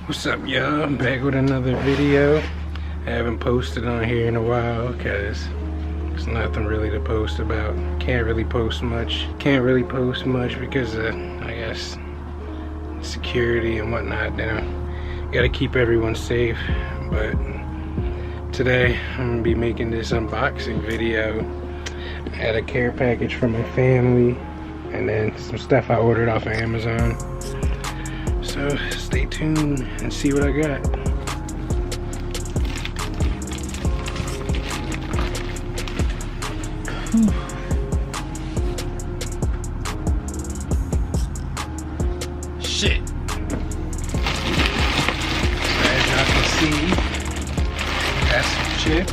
What's up, y'all? I'm back with another video. I haven't posted on here in a while because there's nothing really to post about. Can't really post much because of, I guess, security and whatnot. Gotta keep everyone safe. But today I'm gonna be making this unboxing video. I had a care package from my family and then some stuff I ordered off of Amazon. So stay tuned and see what I got. Shit. As y'all can see, got some chips.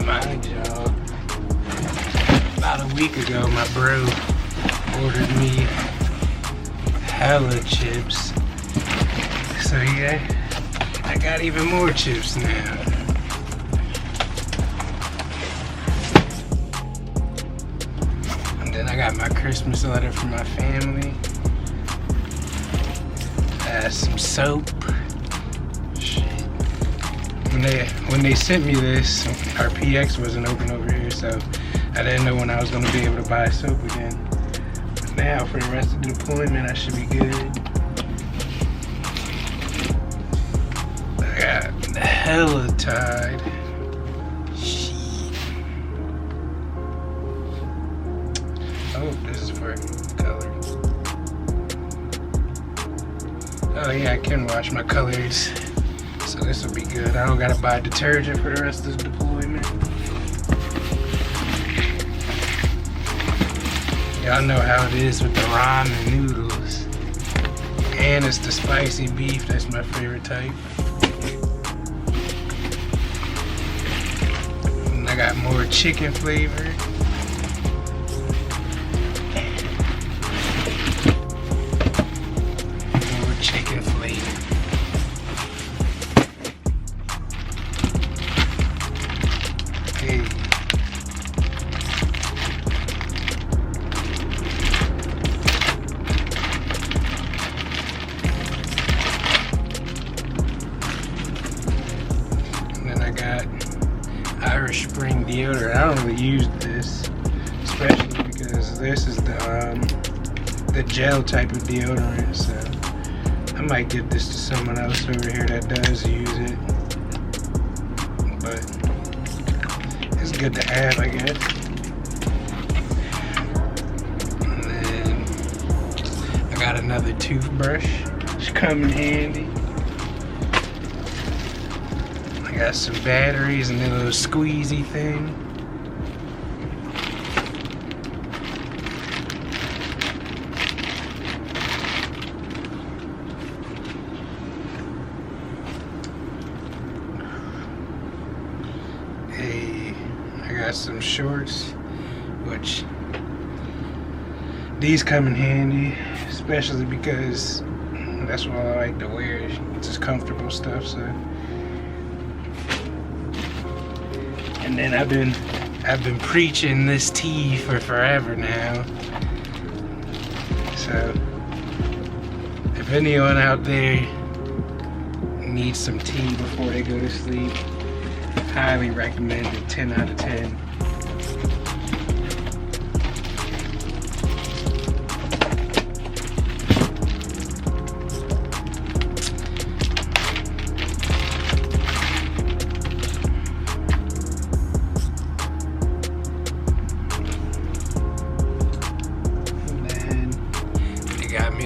Mind y'all, about a week ago my bro ordered me hella chips, so yeah, I got even more chips now. And then I got my Christmas letter from my family, some soap. When they sent me this, our PX wasn't open over here, so I didn't know when I was going to be able to buy soap again. But now, for the rest of the deployment, I should be good. I got hella Tide. Shit. Oh, this is for color. Oh yeah, I can wash my colors. So this will be good. I don't gotta buy detergent for the rest of the deployment. Y'all know how it is with the ramen noodles. And it's the spicy beef, that's my favorite type. And I got more chicken flavor. More chicken flavor. Irish Spring deodorant. I don't really use this, especially because this is the gel type of deodorant. So I might give this to someone else over here that does use it. But it's good to have, I guess. And then I got another toothbrush. It's coming handy. I got some batteries and then a little squeezy thing. Hey, I got some shorts, which these come in handy, especially because that's what I like to wear. It's just comfortable stuff, so. And then I've been preaching this tea for forever now. So if anyone out there needs some tea before they go to sleep, highly recommend it. 10 out of 10.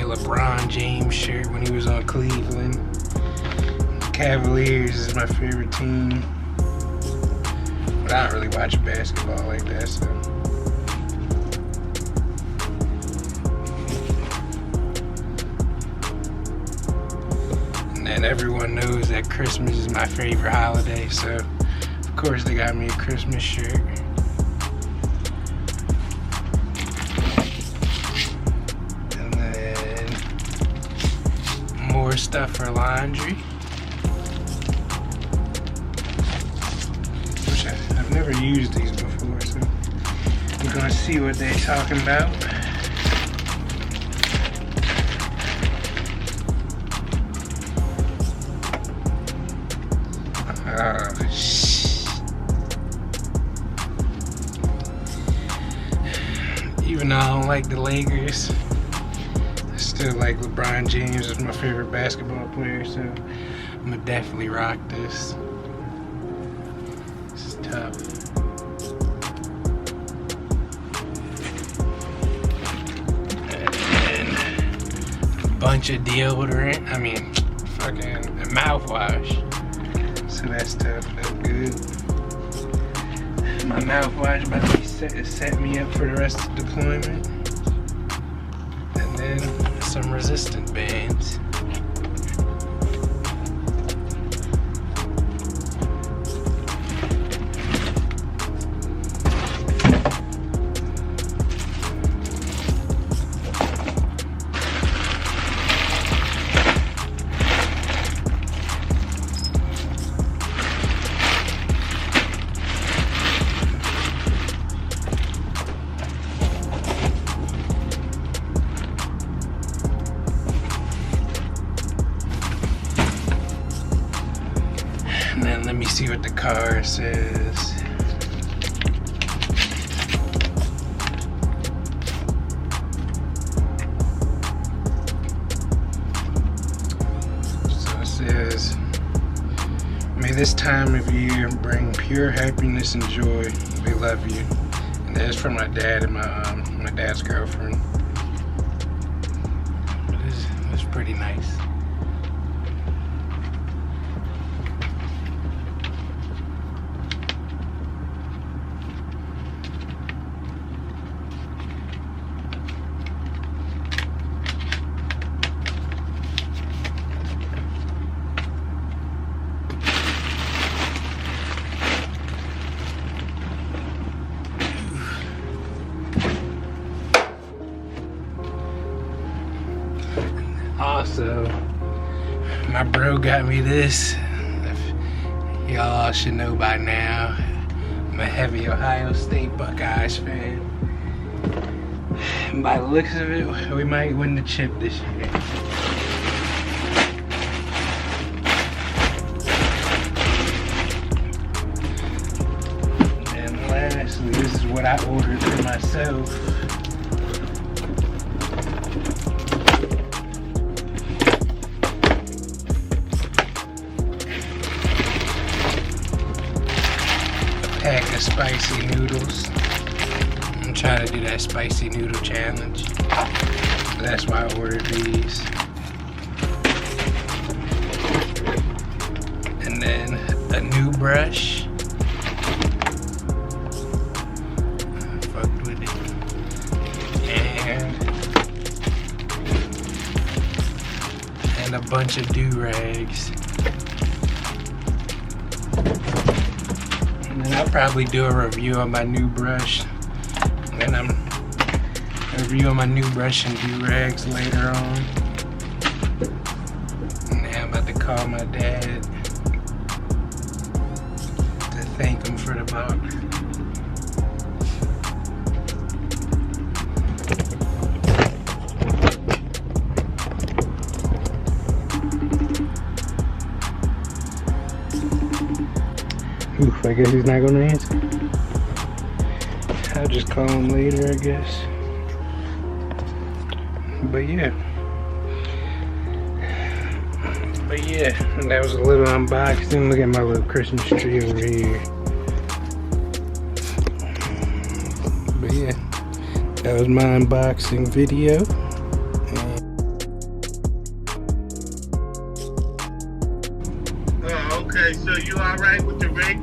Lebron James shirt when he was on Cleveland. Cavaliers is my favorite team, but I don't really watch basketball like that, so. And then everyone knows that Christmas is my favorite holiday, so of course they got me a Christmas shirt. more stuff for laundry. Which I've never used these before, so we're gonna see what they're talking about. Even though I don't like the Lakers, I still like LeBron James as my favorite basketball player, so I'm gonna definitely rock this. This is tough. And a bunch of deodorant, I mean, fucking mouthwash. So that's tough, that's good. My mouthwash about to be set me up for the rest of the deployment. And then some resistant bands. And then let me see what the car says. So it says, may this time of year bring pure happiness and joy. We love you. And that's from my dad and my dad's girlfriend. But it's pretty nice. Also, my bro got me this. Y'all should know by now, I'm a heavy Ohio State Buckeyes fan. And by the looks of it, we might win the chip this year. And lastly, this is what I ordered for myself. Pack of spicy noodles. I'm trying to do that spicy noodle challenge. That's why I ordered these. And then a new brush. I fucked with it. And a bunch of do-rags. And I'll probably do a review on my new brush. And I'm reviewing my new brush and do-rags later on. And now I'm about to call my dad to thank him for the box. Oof, I guess he's not gonna answer. I'll just call him later, I guess. But yeah, that was a little unboxing. Look at my little Christmas tree over here. But yeah, that was my unboxing video. Oh, okay, so you alright with the rig?